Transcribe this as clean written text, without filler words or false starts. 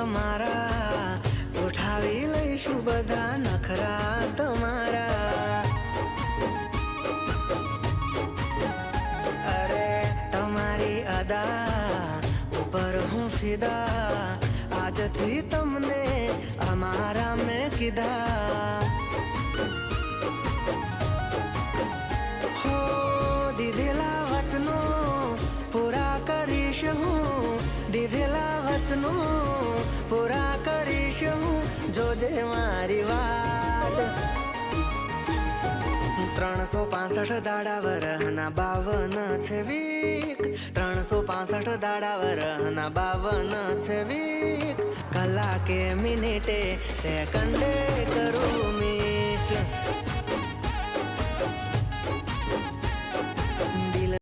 તમારા ઉઠાવી લઈશું બધા નખરા તમારા અરે તમારી અદા ઉપર હું ફિદા આજથી તમને અમારા મેં કીધા હો દીધેલા વચનો પૂરા કરીશ હું દીધેલા વચનો પૂરા કરીશ હું જોજે મારી વાત 365 દાડા વરહના 52 છે વીક 365 દાડા વરહના 52 છે વીક કલાકે મિનિટે સેકન્ડે કરું મિસ